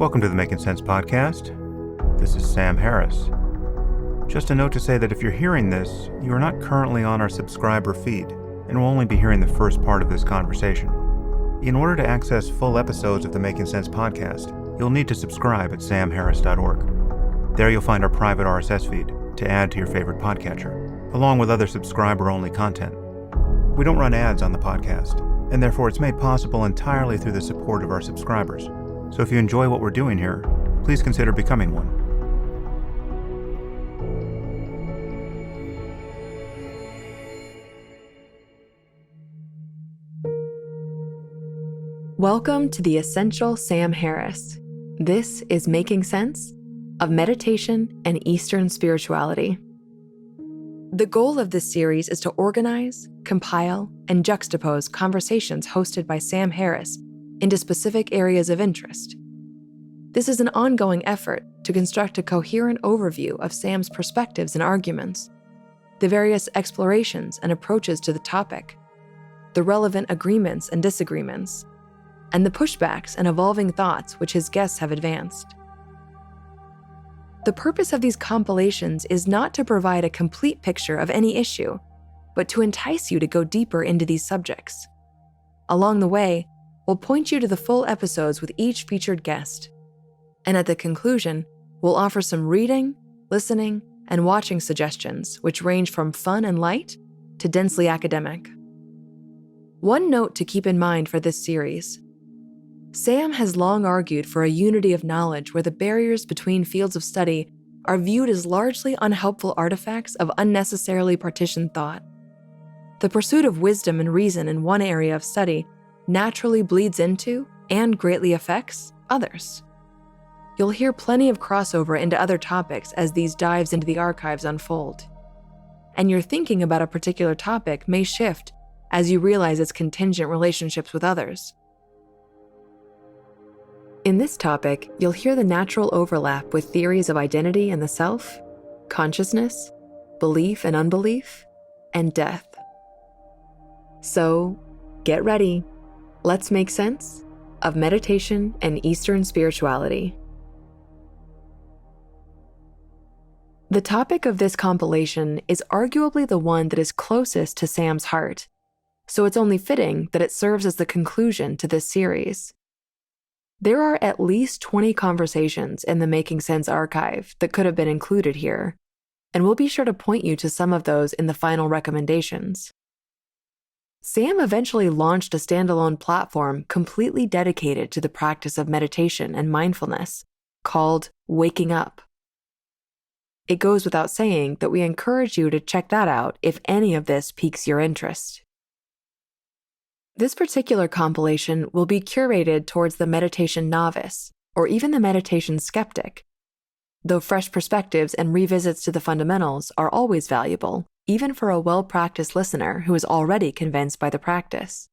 Welcome to the Making Sense podcast. This is Sam Harris. Just a note to say that if you're hearing this, you are not currently on our subscriber feed and will only be hearing the first part of this conversation. In order to access full episodes of the Making Sense podcast, you'll need to subscribe at samharris.org. There you'll find our private RSS feed to add to your favorite podcatcher, along with other subscriber-only content. We don't run ads on the podcast, and therefore it's made possible entirely through the support of our subscribers. So if you enjoy what we're doing here, please consider becoming one. Welcome to the Essential Sam Harris. This is Making Sense of Meditation and Eastern Spirituality. The goal of this series is to organize, compile, and juxtapose conversations hosted by Sam Harris into specific areas of interest. This is an ongoing effort to construct a coherent overview of Sam's perspectives and arguments, the various explorations and approaches to the topic, the relevant agreements and disagreements, and the pushbacks and evolving thoughts which his guests have advanced. The purpose of these compilations is not to provide a complete picture of any issue, but to entice you to go deeper into these subjects. Along the way, we'll point you to the full episodes with each featured guest. And at the conclusion, we'll offer some reading, listening, and watching suggestions, which range from fun and light to densely academic. One note to keep in mind for this series: Sam has long argued for a unity of knowledge where the barriers between fields of study are viewed as largely unhelpful artifacts of unnecessarily partitioned thought. The pursuit of wisdom and reason in one area of study naturally bleeds into and greatly affects others. You'll hear plenty of crossover into other topics as these dives into the archives unfold. And your thinking about a particular topic may shift as you realize its contingent relationships with others. In this topic, you'll hear the natural overlap with theories of identity and the self, consciousness, belief and unbelief, and death. So, get ready. Let's make sense of meditation and Eastern spirituality. The topic of this compilation is arguably the one that is closest to Sam's heart, so it's only fitting that it serves as the conclusion to this series. There are at least 20 conversations in the Making Sense archive that could have been included here, and we'll be sure to point you to some of those in the final recommendations. Sam eventually launched a standalone platform completely dedicated to the practice of meditation and mindfulness, called Waking Up. It goes without saying that we encourage you to check that out if any of this piques your interest. This particular compilation will be curated towards the meditation novice, or even the meditation skeptic, though fresh perspectives and revisits to the fundamentals are always valuable, even for a well-practiced listener who is already convinced by the practice.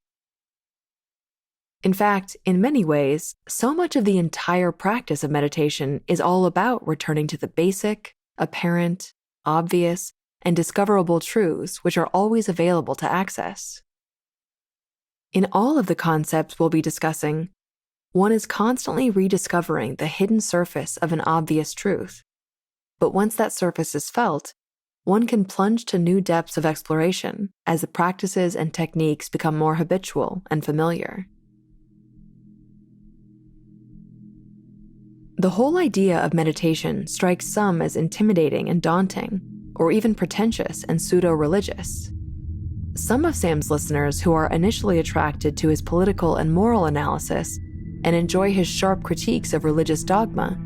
In fact, in many ways, so much of the entire practice of meditation is all about returning to the basic, apparent, obvious, and discoverable truths which are always available to access. In all of the concepts we'll be discussing, one is constantly rediscovering the hidden surface of an obvious truth. But once that surface is felt, one can plunge to new depths of exploration as the practices and techniques become more habitual and familiar. The whole idea of meditation strikes some as intimidating and daunting, or even pretentious and pseudo-religious. Some of Sam's listeners who are initially attracted to his political and moral analysis and enjoy his sharp critiques of religious dogma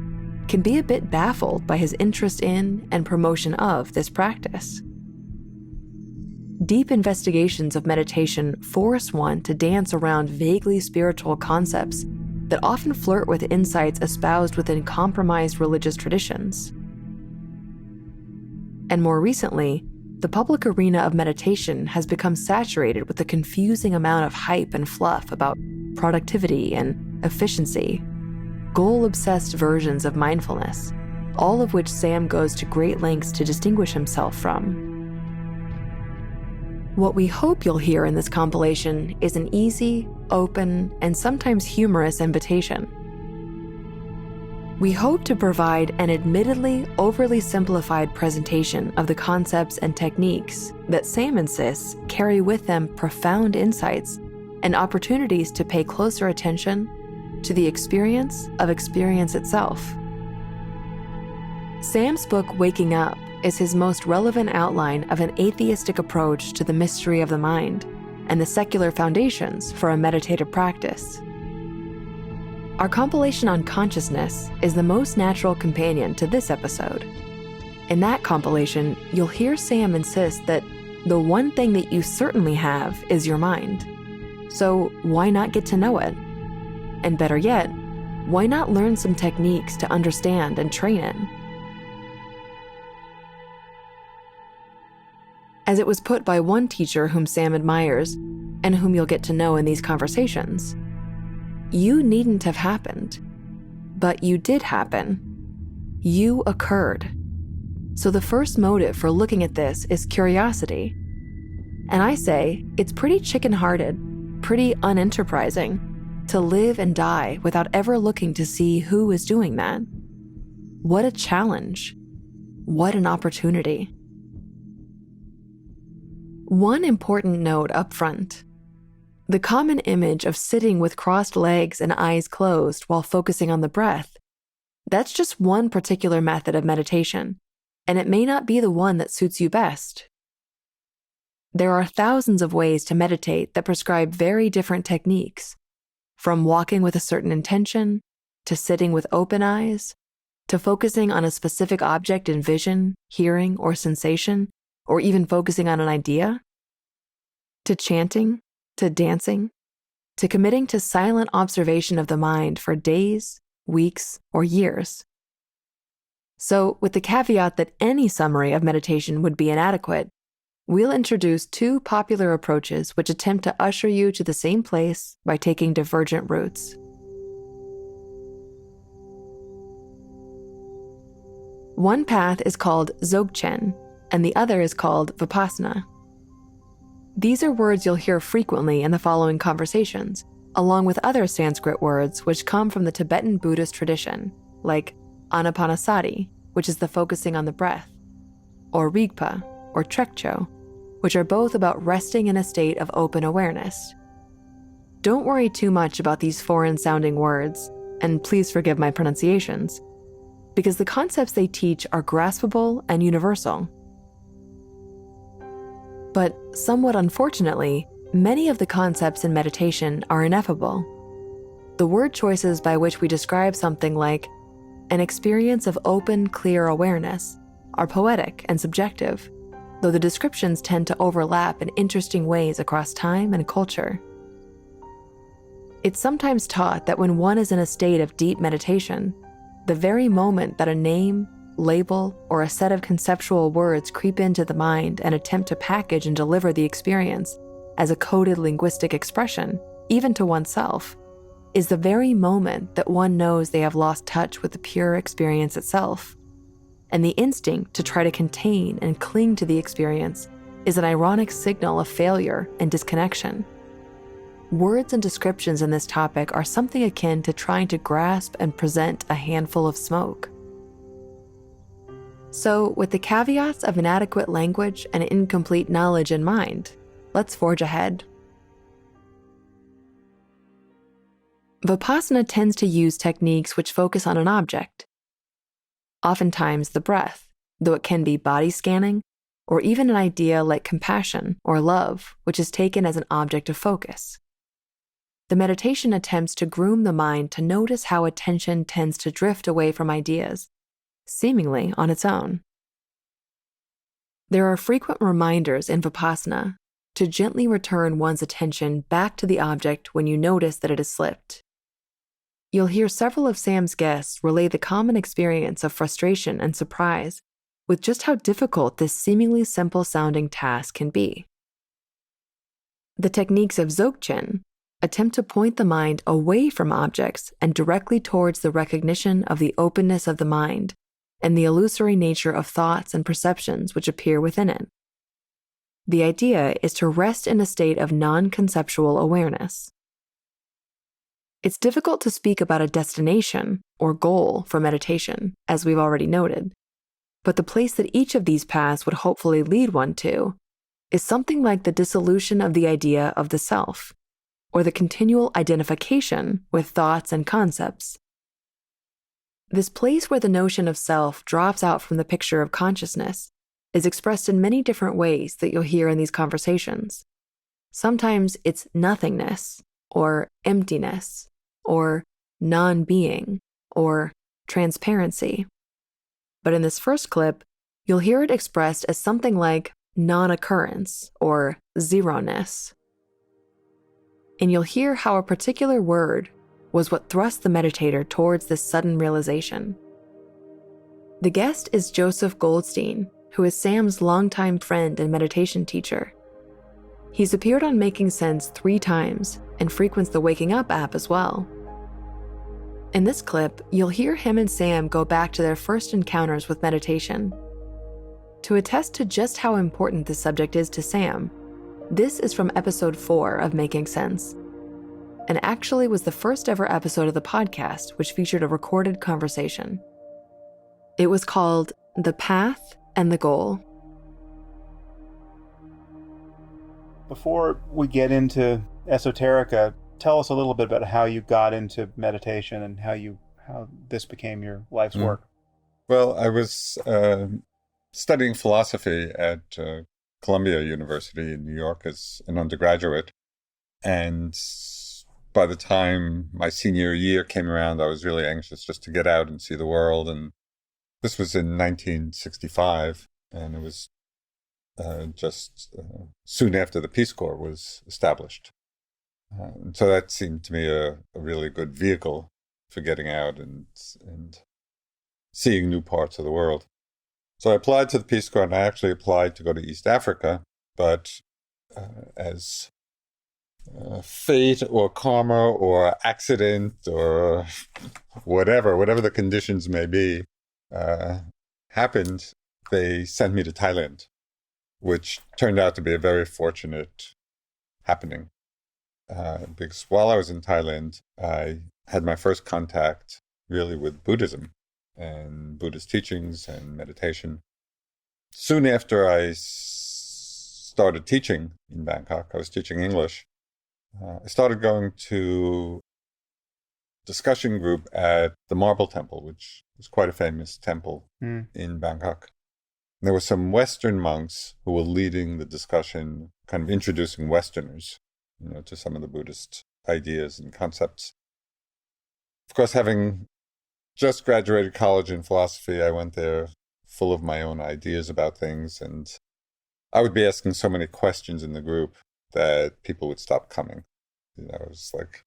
can be a bit baffled by his interest in and promotion of this practice. Deep investigations of meditation force one to dance around vaguely spiritual concepts that often flirt with insights espoused within compromised religious traditions. And more recently, the public arena of meditation has become saturated with the confusing amount of hype and fluff about productivity and efficiency, goal-obsessed versions of mindfulness, all of which Sam goes to great lengths to distinguish himself from. What we hope you'll hear in this compilation is an easy, open, and sometimes humorous invitation. We hope to provide an admittedly overly simplified presentation of the concepts and techniques that Sam insists carry with them profound insights and opportunities to pay closer attention to the experience of experience itself. Sam's book, Waking Up, is his most relevant outline of an atheistic approach to the mystery of the mind and the secular foundations for a meditative practice. Our compilation on consciousness is the most natural companion to this episode. In that compilation, you'll hear Sam insist that the one thing that you certainly have is your mind. So why not get to know it? And better yet, why not learn some techniques to understand and train it? As it was put by one teacher whom Sam admires, and whom you'll get to know in these conversations, you needn't have happened, but you did happen. You occurred. So the first motive for looking at this is curiosity. And I say it's pretty chicken-hearted, pretty unenterprising, to live and die without ever looking to see who is doing that. What a challenge. What an opportunity. One important note up front. The common image of sitting with crossed legs and eyes closed while focusing on the breath, that's just one particular method of meditation, and it may not be the one that suits you best. There are thousands of ways to meditate that prescribe very different techniques, from walking with a certain intention, to sitting with open eyes, to focusing on a specific object in vision, hearing, or sensation, or even focusing on an idea, to chanting, to dancing, to committing to silent observation of the mind for days, weeks, or years. So, with the caveat that any summary of meditation would be inadequate, we'll introduce two popular approaches which attempt to usher you to the same place by taking divergent routes. One path is called Dzogchen, and the other is called Vipassana. These are words you'll hear frequently in the following conversations, along with other Sanskrit words which come from the Tibetan Buddhist tradition, like Anapanasati, which is the focusing on the breath, or Rigpa, or Trekcho, which are both about resting in a state of open awareness. Don't worry too much about these foreign-sounding words, and please forgive my pronunciations, because the concepts they teach are graspable and universal. But somewhat unfortunately, many of the concepts in meditation are ineffable. The word choices by which we describe something like an experience of open, clear awareness are poetic and subjective, though the descriptions tend to overlap in interesting ways across time and culture. It's sometimes taught that when one is in a state of deep meditation, the very moment that a name, label, or a set of conceptual words creep into the mind and attempt to package and deliver the experience as a coded linguistic expression, even to oneself, is the very moment that one knows they have lost touch with the pure experience itself. And the instinct to try to contain and cling to the experience is an ironic signal of failure and disconnection. Words and descriptions in this topic are something akin to trying to grasp and present a handful of smoke. So, with the caveats of inadequate language and incomplete knowledge in mind, let's forge ahead. Vipassana tends to use techniques which focus on an object, oftentimes the breath, though it can be body scanning, or even an idea like compassion or love, which is taken as an object of focus. The meditation attempts to groom the mind to notice how attention tends to drift away from ideas, seemingly on its own. There are frequent reminders in Vipassana to gently return one's attention back to the object when you notice that it has slipped. You'll hear several of Sam's guests relay the common experience of frustration and surprise with just how difficult this seemingly simple-sounding task can be. The techniques of Dzogchen attempt to point the mind away from objects and directly towards the recognition of the openness of the mind and the illusory nature of thoughts and perceptions which appear within it. The idea is to rest in a state of non-conceptual awareness. It's difficult to speak about a destination or goal for meditation, as we've already noted, but the place that each of these paths would hopefully lead one to is something like the dissolution of the idea of the self, or the continual identification with thoughts and concepts. This place where the notion of self drops out from the picture of consciousness is expressed in many different ways that you'll hear in these conversations. Sometimes it's nothingness, or emptiness, or non-being, or transparency. But in this first clip, you'll hear it expressed as something like non-occurrence, or zero-ness. And you'll hear how a particular word was what thrust the meditator towards this sudden realization. The guest is Joseph Goldstein, who is Sam's longtime friend and meditation teacher. He's appeared on Making Sense 3 times and frequents the Waking Up app as well. In this clip, you'll hear him and Sam go back to their first encounters with meditation. To attest to just how important this subject is to Sam, this is from episode 4 of Making Sense, and actually was the first ever episode of the podcast which featured a recorded conversation. It was called The Path and the Goal. Before we get into esoterica, tell us a little bit about how you got into meditation and how this became your life's work. Well, I was studying philosophy at Columbia University in New York as an undergraduate. And by the time my senior year came around, I was really anxious just to get out and see the world. And this was in 1965, and it was just soon after the Peace Corps was established. And so that seemed to me a really good vehicle for getting out and seeing new parts of the world. So I applied to the Peace Corps, and I actually applied to go to East Africa, but as fate or karma or accident or whatever the conditions may be, happened, they sent me to Thailand, which turned out to be a very fortunate happening. Because while I was in Thailand, I had my first contact really with Buddhism and Buddhist teachings and meditation. Soon after I started teaching in Bangkok, I was teaching English. I started going to discussion group at the Marble Temple, which was quite a famous temple in Bangkok. And there were some Western monks who were leading the discussion, kind of introducing Westerners, to some of the Buddhist ideas and concepts. Of course, having just graduated college in philosophy, I went there full of my own ideas about things, and I would be asking so many questions in the group that people would stop coming. It was like,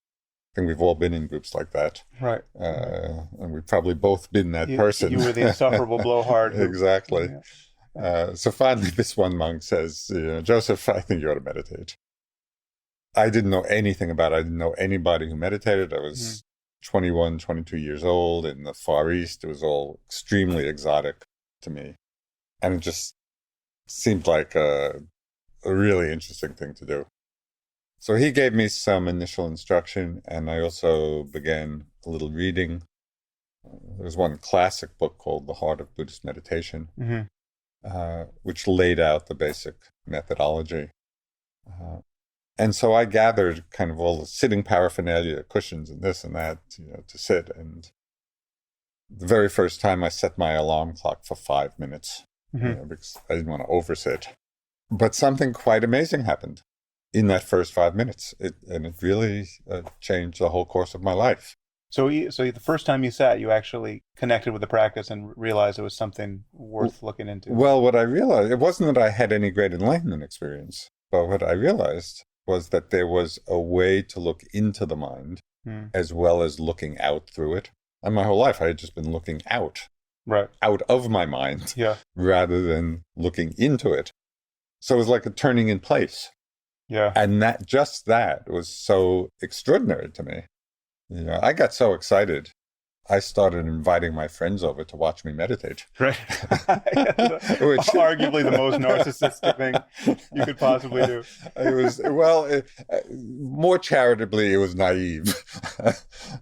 I think we've all been in groups like that. Right. And we've probably both been that person. You were the insufferable blowhard. Exactly. Yeah. So finally, this one monk says, Joseph, I think you ought to meditate. I didn't know anything about it. I didn't know anybody who meditated. I was 21, 22 years old in the Far East. It was all extremely exotic to me. And it just seemed like a really interesting thing to do. So he gave me some initial instruction, and I also began a little reading. There was one classic book called The Heart of Buddhist Meditation, which laid out the basic methodology. And so I gathered kind of all the sitting paraphernalia, cushions and this and that, to sit. And the very first time I set my alarm clock for 5 minutes, because I didn't want to oversit. But something quite amazing happened in that first 5 minutes. It really changed the whole course of my life. So the first time you sat, you actually connected with the practice and realized it was something worth looking into. Well, what I realized, it wasn't that I had any great enlightenment experience, but what I realized was that there was a way to look into the mind as well as looking out through it. And my whole life, I had just been looking out of my mind, rather than looking into it. So it was like a turning in place. Yeah. And that was so extraordinary to me. I got so excited I started inviting my friends over to watch me meditate. Right. Arguably the most narcissistic thing you could possibly do. It was, more charitably, it was naive.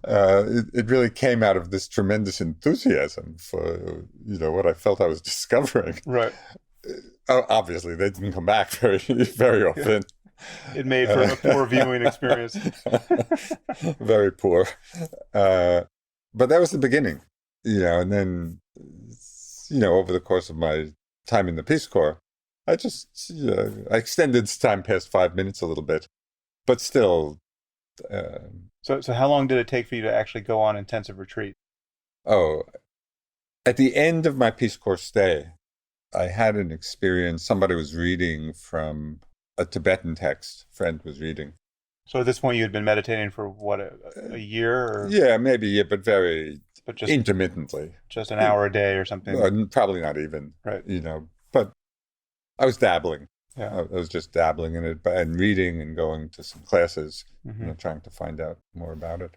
It really came out of this tremendous enthusiasm for, what I felt I was discovering. Right. Obviously, they didn't come back very, very often. It made for a poor viewing experience. Very poor. But that was the beginning, and then, over the course of my time in the Peace Corps, I extended this time past 5 minutes a little bit, but still. So how long did it take for you to actually go on intensive retreat? Oh, at the end of my Peace Corps stay, I had an experience. Somebody was reading from a Tibetan text. A friend was reading. So at this point, you had been meditating for what, a year? Or? Yeah, maybe a year, but just intermittently. Just an hour a day or something? Probably not even. Right. But I was dabbling. Yeah. I was just dabbling in it and reading and going to some classes, trying to find out more about it.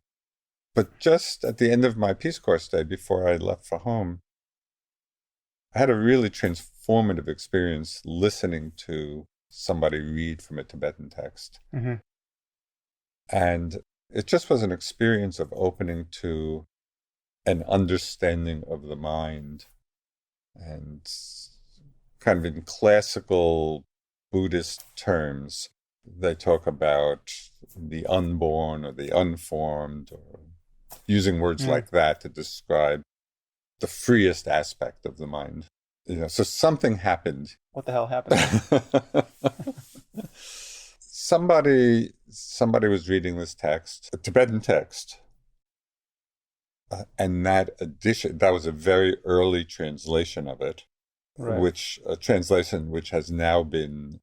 But just at the end of my Peace Corps stay, before I left for home, I had a really transformative experience listening to somebody read from a Tibetan text. Mm-hmm. And it just was an experience of opening to an understanding of the mind. And kind of in classical Buddhist terms, they talk about the unborn or the unformed, or using words like that to describe the freest aspect of the mind. So something happened. What the hell happened? Somebody was reading this text, a Tibetan text, and that was a very early translation of it, right. A translation which has now been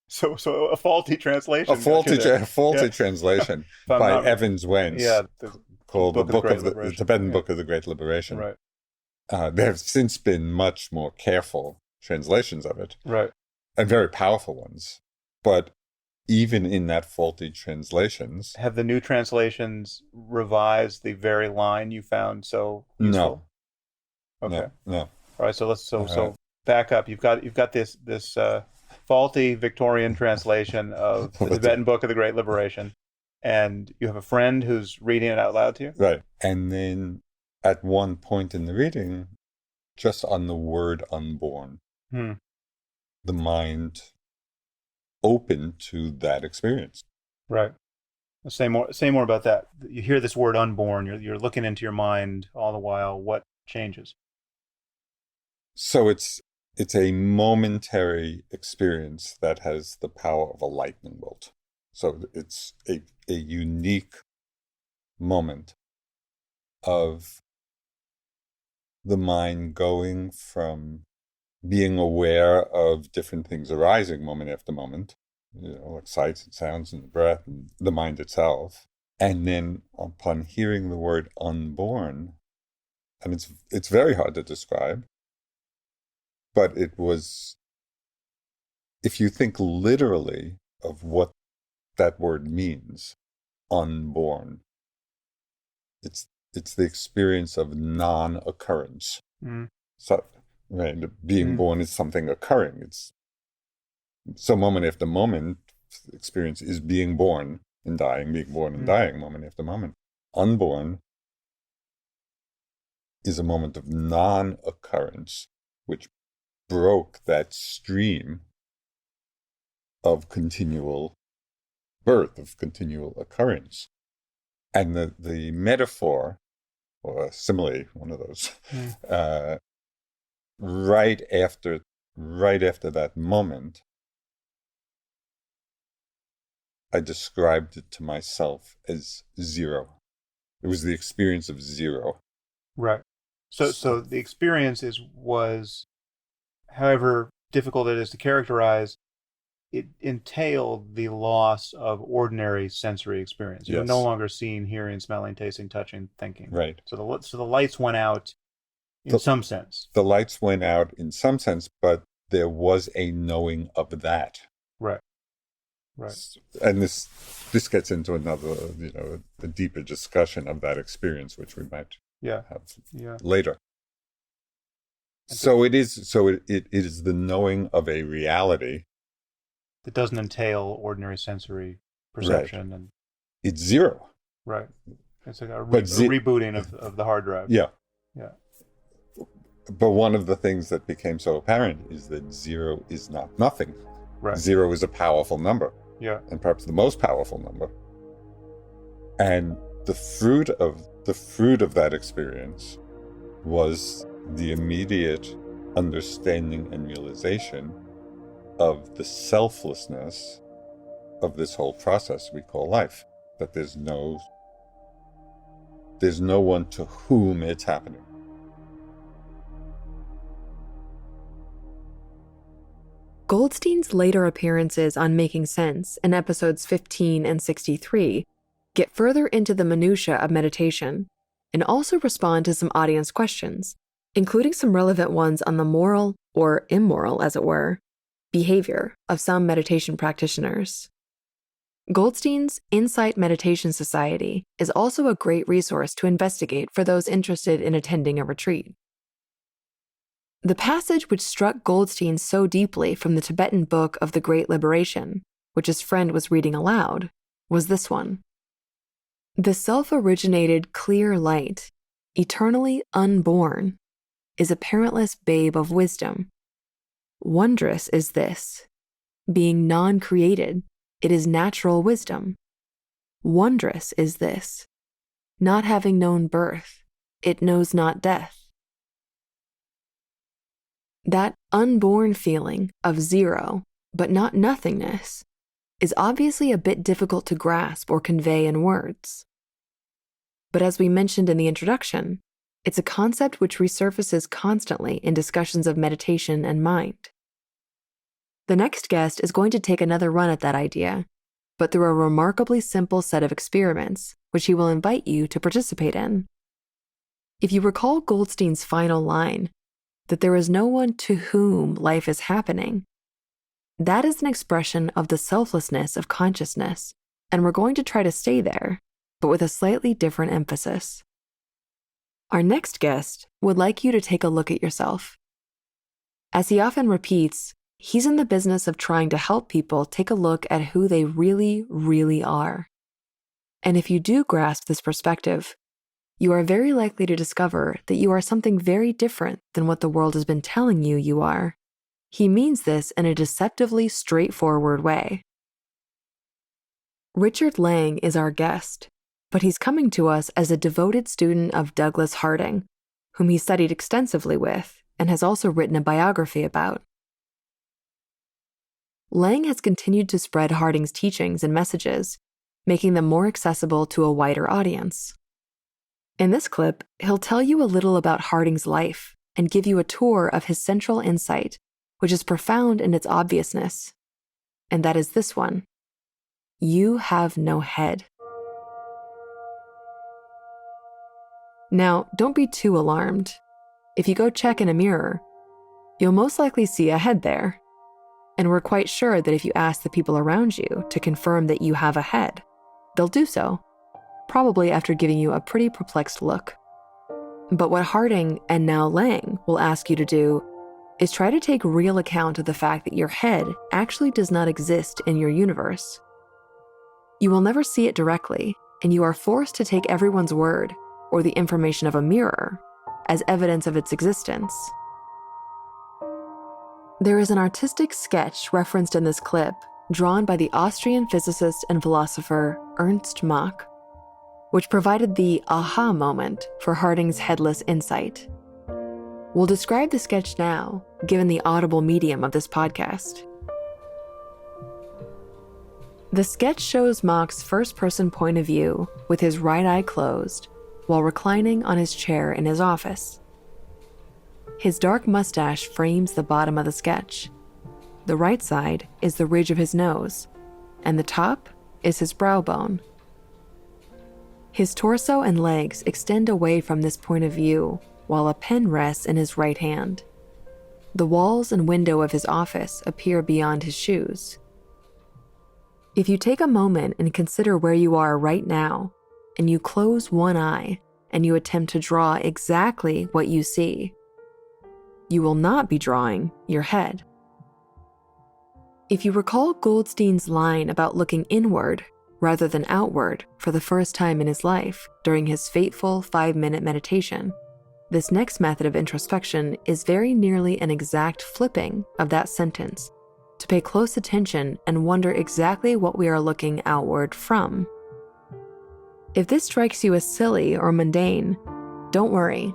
so a faulty translation, a faulty translation by Evans Wentz, called the Tibetan Book of the Great Liberation. Right. There have since been much more careful translations of it, right, and very powerful ones, but even in that faulty translations. Have the new translations revised the very line you found so useful? No. Okay. No. All right, so back up. You've got this faulty Victorian translation of the Tibetan Book of the Great Liberation, and you have a friend who's reading it out loud to you? Right. And then at one point in the reading, just on the word unborn, the mind open to that experience. Right. Say more about that. You hear this word unborn, you're looking into your mind all the while. What changes? So it's a momentary experience that has the power of a lightning bolt. So it's a unique moment of the mind going from being aware of different things arising moment after moment, like sights and sounds and the breath and the mind itself. And then upon hearing the word unborn, and it's very hard to describe, but it was, if you think literally of what that word means, unborn, it's the experience of non-occurrence. So, right, being born is something occurring. So moment after moment, experience is being born and dying, being born and dying, moment after moment. Unborn is a moment of non-occurrence, which broke that stream of continual birth, of continual occurrence. And the metaphor, or simile, one of those, right after that moment, I described it to myself as zero. It was the experience of zero. Right. So the experience was, however difficult it is to characterize, it entailed the loss of ordinary sensory experience. You're no longer seeing, hearing, smelling, tasting, touching, thinking. Right. So the lights went out in some sense. The lights went out in some sense, but there was a knowing of that. Right. Right. And this gets into another, a deeper discussion of that experience, which we might later. So it is the knowing of a reality that doesn't entail ordinary sensory perception. Right. And it's zero. Right. It's like a rebooting of the hard drive. Yeah. Yeah. But one of the things that became so apparent is that zero is not nothing. Right. Zero is a powerful number. Yeah. And perhaps the most powerful number. And the fruit of that experience was the immediate understanding and realization of the selflessness of this whole process we call life. That there's no one to whom it's happening. Goldstein's later appearances on Making Sense in episodes 15 and 63 get further into the minutiae of meditation and also respond to some audience questions, including some relevant ones on the moral, or immoral as it were, behavior of some meditation practitioners. Goldstein's Insight Meditation Society is also a great resource to investigate for those interested in attending a retreat. The passage which struck Goldstein so deeply from the Tibetan Book of the Great Liberation, which his friend was reading aloud, was this one. The self-originated clear light, eternally unborn, is a parentless babe of wisdom. Wondrous is this. Being non-created, it is natural wisdom. Wondrous is this. Not having known birth, it knows not death. That unborn feeling of zero, but not nothingness, is obviously a bit difficult to grasp or convey in words. But as we mentioned in the introduction, it's a concept which resurfaces constantly in discussions of meditation and mind. The next guest is going to take another run at that idea, but through a remarkably simple set of experiments, which he will invite you to participate in. If you recall Goldstein's final line, that there is no one to whom life is happening, that is an expression of the selflessness of consciousness, and we're going to try to stay there, but with a slightly different emphasis. Our next guest would like you to take a look at yourself. As he often repeats, he's in the business of trying to help people take a look at who they really, really are. And if you do grasp this perspective, you are very likely to discover that you are something very different than what the world has been telling you you are. He means this in a deceptively straightforward way. Richard Lang is our guest, but he's coming to us as a devoted student of Douglas Harding, whom he studied extensively with and has also written a biography about. Lang has continued to spread Harding's teachings and messages, making them more accessible to a wider audience. In this clip, he'll tell you a little about Harding's life and give you a tour of his central insight, which is profound in its obviousness. And that is this one. You have no head. Now, don't be too alarmed. If you go check in a mirror, you'll most likely see a head there. And we're quite sure that if you ask the people around you to confirm that you have a head, they'll do so, probably after giving you a pretty perplexed look. But what Harding and now Lang will ask you to do is try to take real account of the fact that your head actually does not exist in your universe. You will never see it directly, and you are forced to take everyone's word, or the information of a mirror, as evidence of its existence. There is an artistic sketch referenced in this clip drawn by the Austrian physicist and philosopher Ernst Mach, which provided the aha moment for Harding's headless insight. We'll describe the sketch now, given the audible medium of this podcast. The sketch shows Mach's first-person point of view with his right eye closed while reclining on his chair in his office. His dark mustache frames the bottom of the sketch. The right side is the ridge of his nose, and the top is his brow bone. His torso and legs extend away from this point of view while a pen rests in his right hand. The walls and window of his office appear beyond his shoes. If you take a moment and consider where you are right now, and you close one eye and you attempt to draw exactly what you see. You will not be drawing your head. If you recall Goldstein's line about looking inward rather than outward for the first time in his life during his fateful 5-minute meditation, this next method of introspection is very nearly an exact flipping of that sentence, to pay close attention and wonder exactly what we are looking outward from. If this strikes you as silly or mundane, don't worry.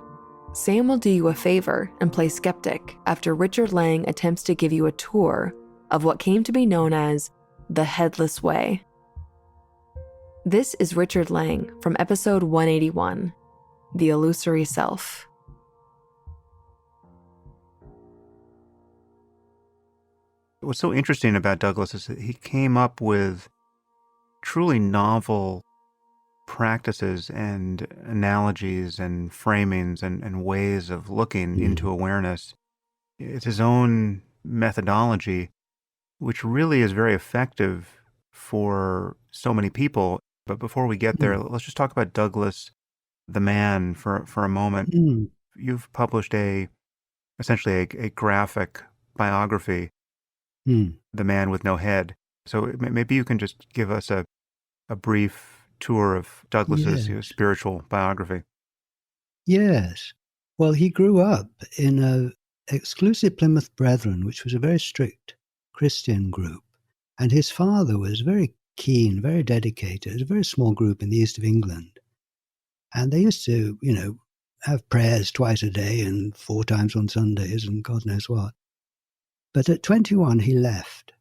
Sam will do you a favor and play skeptic after Richard Lang attempts to give you a tour of what came to be known as the headless way. This is Richard Lang from episode 181, The Illusory Self. What's so interesting about Douglas is that he came up with truly novel practices and analogies and framings and ways of looking into awareness. It's his own methodology, which really is very effective for so many people. But before we get there, let's just talk about Douglas, the man, for a moment. You've published essentially a graphic biography, The Man with No Head. So maybe you can just give us a brief tour of Douglas's spiritual biography. Yes. Well, he grew up in a exclusive Plymouth Brethren, which was a very strict Christian group. And his father was very keen, very dedicated. It was a very small group in the east of England. And they used to, have prayers twice a day and 4 times on Sundays and God knows what. But at 21, he left.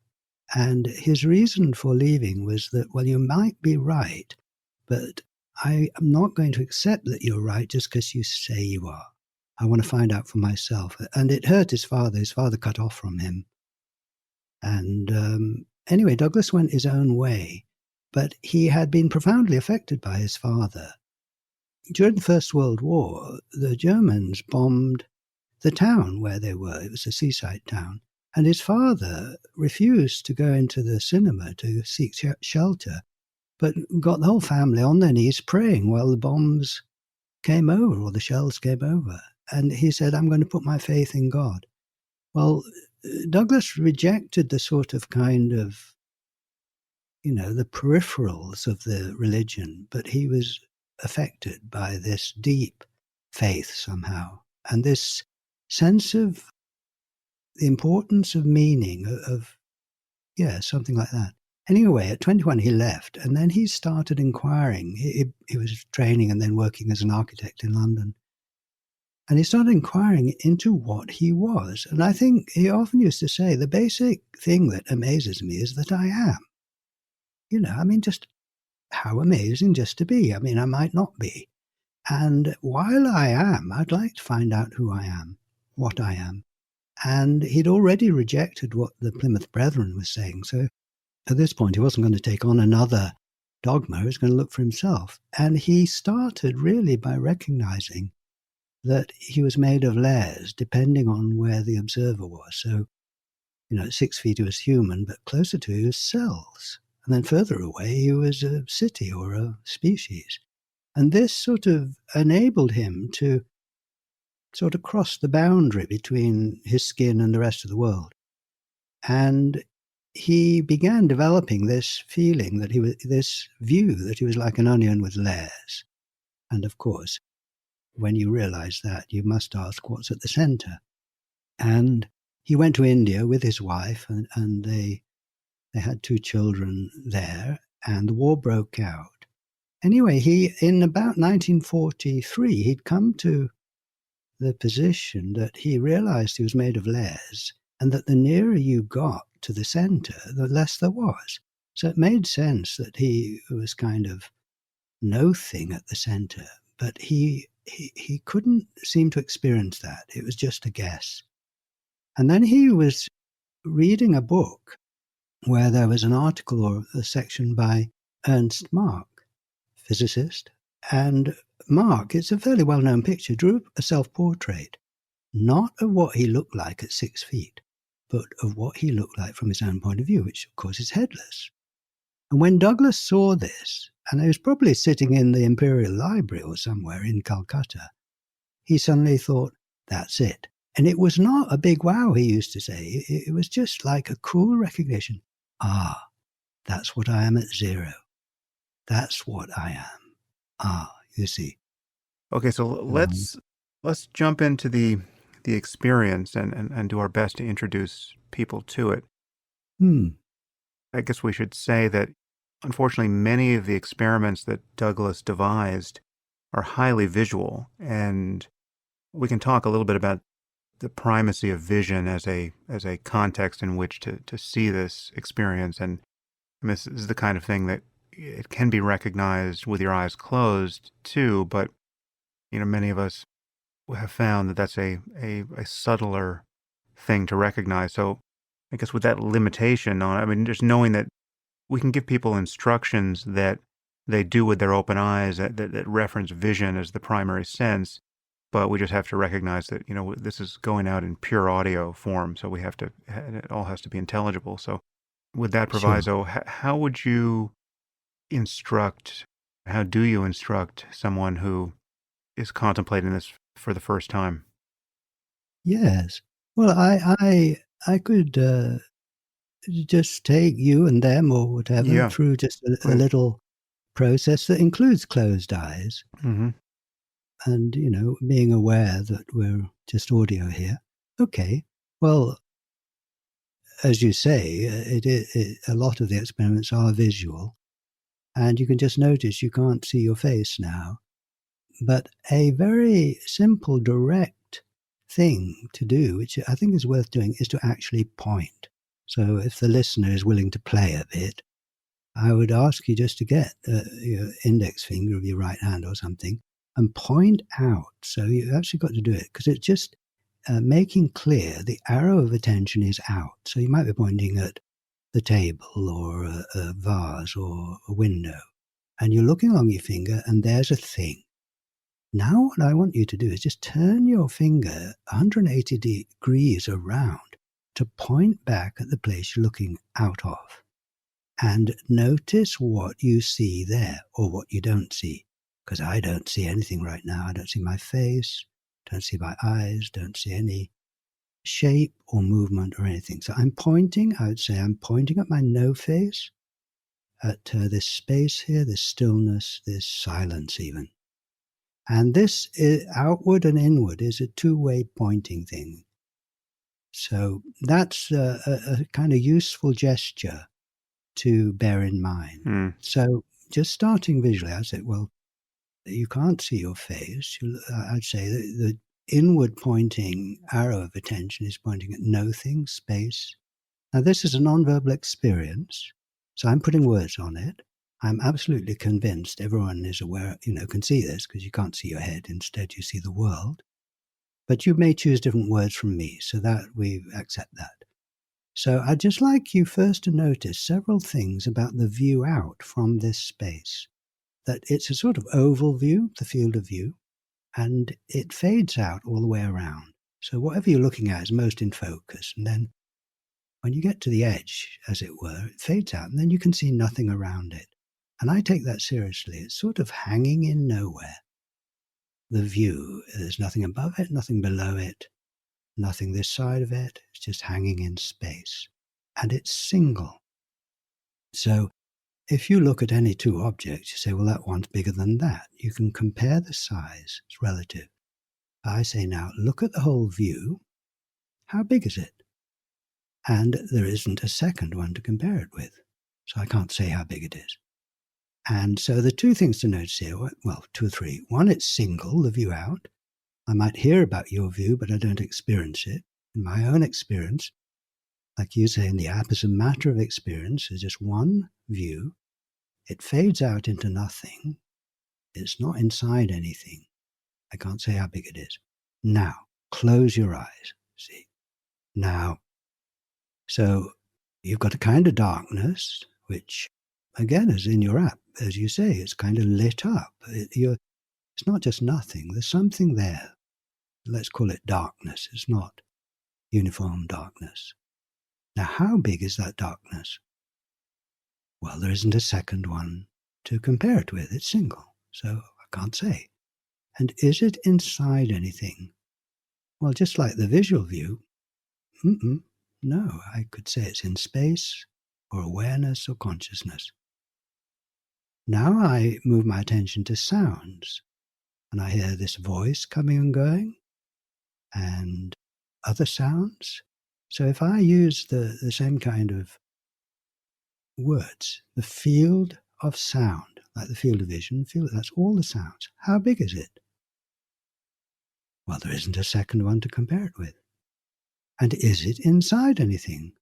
And his reason for leaving was that, well, you might be right, but I am not going to accept that you're right just because you say you are. I want to find out for myself. And it hurt his father. His father cut off from him. And anyway, Douglas went his own way, but he had been profoundly affected by his father. During the First World War, the Germans bombed the town where they were. It was a seaside town. And his father refused to go into the cinema to seek shelter, but got the whole family on their knees praying while the bombs came over or the shells came over. And he said, I'm going to put my faith in God. Well, Douglas rejected the sort of kind of, the peripherals of the religion, but he was affected by this deep faith somehow, and this sense of the importance of meaning, something like that. Anyway, at 21 he left, and then he started inquiring. He was training and then working as an architect in London. And he started inquiring into what he was. And I think he often used to say, the basic thing that amazes me is that I am. Just how amazing just to be. I might not be. And while I am, I'd like to find out who I am, what I am. And he'd already rejected what the Plymouth Brethren was saying. So at this point, he wasn't going to take on another dogma. He was going to look for himself. And he started really by recognizing that he was made of layers, depending on where the observer was. So, at 6 feet he was human, but closer to he was cells. And then further away he was a city or a species. And this sort of enabled him to sort of cross the boundary between his skin and the rest of the world. And he began developing this feeling that this view that he was like an onion with layers. And of course, when you realize that, you must ask what's at the center. And he went to India with his wife, and they had 2 children there, and the war broke out. Anyway, in about 1943, he'd come to the position that he realized he was made of layers, and that the nearer you got to the center, the less there was. So it made sense that he was kind of no thing at the center, but he couldn't seem to experience that. It was just a guess. And then he was reading a book where there was an article or a section by Ernst Mach, physicist. And Mach, it's a fairly well-known picture, drew a self-portrait, not of what he looked like at 6 feet, but of what he looked like from his own point of view, which of course is headless. And when Douglas saw this, and he was probably sitting in the Imperial Library or somewhere in Calcutta. He suddenly thought, that's it. And it was not a big wow, he used to say. It was just like a cool recognition. Ah, that's what I am at zero. That's what I am. Ah, you see. Okay, so let's jump into the experience and do our best to introduce people to it. I guess we should say that, unfortunately, many of the experiments that Douglas devised are highly visual, and we can talk a little bit about the primacy of vision as a context in which to see this experience. And I mean, this is the kind of thing that it can be recognized with your eyes closed too, but many of us have found that that's a subtler thing to recognize. So I guess with that limitation on, I mean, just knowing that we can give people instructions that they do with their open eyes that reference vision as the primary sense, but we just have to recognize that, this is going out in pure audio form. So we have to, it all has to be intelligible. So with that proviso, Sure. how would you instruct, how do you instruct someone who is contemplating this for the first time? Yes. Well, I could just take you and them or whatever Yeah, through just a please. little process that includes closed eyes Mm-hmm. and, being aware that we're just audio here. Okay. Well, as you say, a lot of the experiments are visual, and you can just notice you can't see your face now. But a very simple, direct thing to do, which I think is worth doing, is to actually point. So if the listener is willing to play a bit, I would ask you just to get your index finger of your right hand or something and point out. So you actually got to do it because it's just making clear the arrow of attention is out. So you might be pointing at the table or a vase or a window, and you're looking along your finger and there's a thing. Now what I want you to do is just turn your finger 180 degrees around to point back at the place you're looking out of. And notice what you see there or what you don't see. Because I don't see anything right now. I don't see my face, don't see my eyes, don't see any shape or movement or anything. So I'm pointing, I would say I'm pointing at my no face, at this space here, this stillness, this silence even. And this outward and inward is a two-way pointing thing. So that's a kind of useful gesture to bear in mind. So just starting visually, I'd say, well, you can't see your face. I'd say the inward pointing arrow of attention is pointing at nothing, space. Now, this is a nonverbal experience, so I'm putting words on it. I'm absolutely convinced everyone is aware, can see this because you can't see your head. Instead, you see the world. But you may choose different words from me, so that we accept that. So I'd just like you first to notice several things about the view out from this space. That it's a sort of oval view, the field of view, and it fades out all the way around. So whatever you're looking at is most in focus. And then when you get to the edge, as it were, it fades out, and then you can see nothing around it. And I take that seriously. It's sort of hanging in nowhere. The view, there's nothing above it, nothing below it, nothing this side of it. It's just hanging in space. And it's single. So if you look at any two objects, you say, well, that one's bigger than that. You can compare the size. It's relative. I say now, look at the whole view. How big is it? And there isn't a second one to compare it with. So I can't say how big it is. And so the two things to notice here, well, two or three. One, it's single, the view out. I might hear about your view, but I don't experience it. In my own experience, like you say in the app, as a matter of experience, there's just one view. It fades out into nothing. It's not inside anything. I can't say how big it is. Now, close your eyes. See? Now, so you've got a kind of darkness, which, again, is in your app. As you say, it's kind of lit up. It's not just nothing. There's something there. Let's call it darkness. It's not uniform darkness. Now, how big is that darkness? Well, there isn't a second one to compare it with. It's single, so I can't say. And is it inside anything? Well, just like the visual view, no, I could say it's in space or awareness or consciousness. Now I move my attention to sounds, and I hear this voice coming and going, and other sounds. So if I use the same kind of words, the field of sound, like the field of vision, that's all the sounds. How big is it? Well, there isn't a second one to compare it with. And is it inside anything?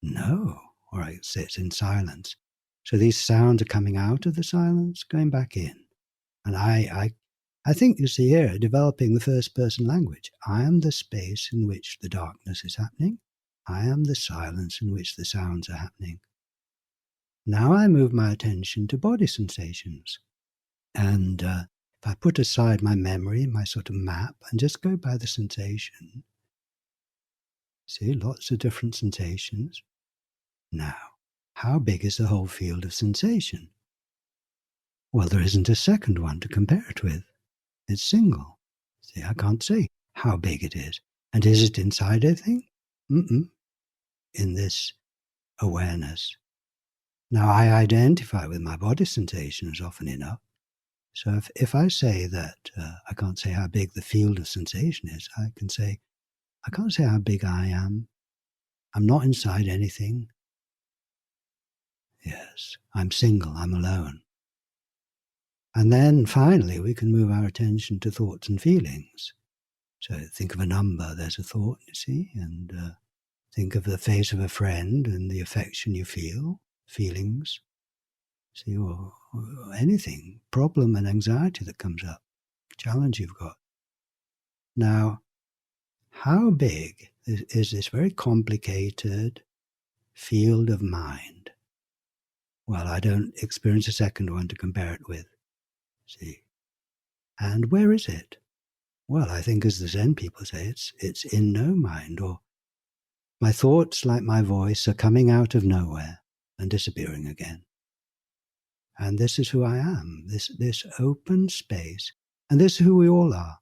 No, or I say it's in silence. So these sounds are coming out of the silence, going back in. And I think you see here, developing the first-person language. I am the space in which the darkness is happening. I am the silence in which the sounds are happening. Now I move my attention to body sensations. And if I put aside my memory, my sort of map, and just go by the sensation, see, lots of different sensations. Now, how big is the whole field of sensation? Well, there isn't a second one to compare it with. It's single. See, I can't say how big it is. And is it inside anything? In this awareness. Now, I identify with my body sensations often enough. So if I say that I can't say how big the field of sensation is, I can say, I can't say how big I am. I'm not inside anything. Yes, I'm single, I'm alone. And then finally we can move our attention to thoughts and feelings. So think of a number, there's a thought, you see, and think of the face of a friend and the affection you feel, feelings, see, or anything, problem and anxiety that comes up, challenge you've got. Now, how big is this very complicated field of mind? Well, I don't experience a second one to compare it with. See? And where is it? Well, I think as the Zen people say, it's in no mind, or my thoughts, like my voice, are coming out of nowhere and disappearing again. And this is who I am, this open space, and this is who we all are,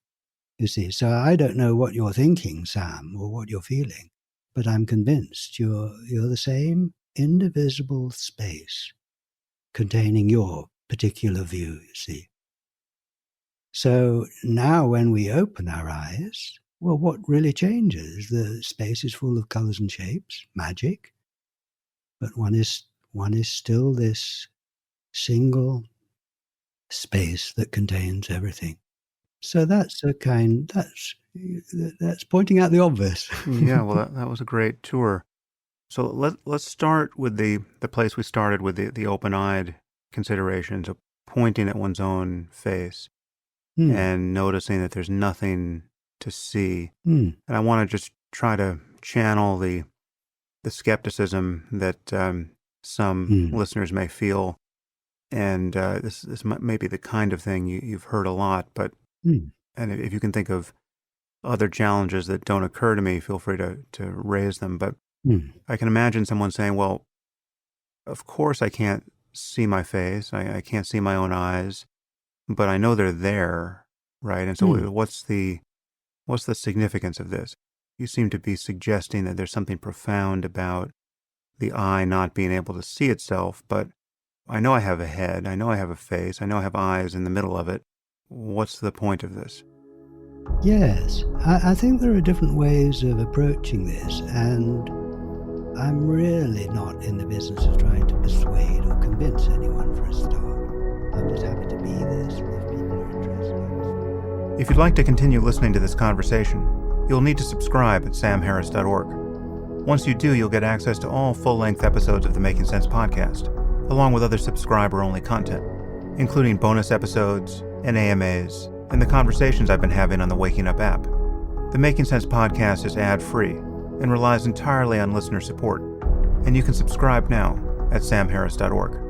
you see. So I don't know what you're thinking, Sam, or what you're feeling, but I'm convinced you're the same indivisible space containing your particular view, you see. So now when we open our eyes, well, what really changes? The space is full of colors and shapes, magic, but one is still this single space that contains everything. So that's pointing out the obvious. Yeah, well, that was a great tour. So let's start with the place we started with, the open-eyed considerations of pointing at one's own face and noticing that there's nothing to see. And I want to just try to channel the skepticism that some listeners may feel. And this may be the kind of thing you've heard a lot, but and if you can think of other challenges that don't occur to me, feel free to raise them. But I can imagine someone saying, well, of course I can't see my face. I can't see my own eyes, but I know they're there, right? And so what's the significance of this? You seem to be suggesting that there's something profound about the eye not being able to see itself, but I know I have a head, I know I have a face, I know I have eyes in the middle of it. What's the point of this? Yes, I think there are different ways of approaching this, and I'm really not in the business of trying to persuade or convince anyone for a start. I'm just happy to be this if people are interested. If you'd like to continue listening to this conversation, you'll need to subscribe at samharris.org. Once you do, you'll get access to all full-length episodes of the Making Sense podcast, along with other subscriber-only content, including bonus episodes and AMAs, and the conversations I've been having on the Waking Up app. The Making Sense podcast is ad-free and relies entirely on listener support, and you can subscribe now at samharris.org.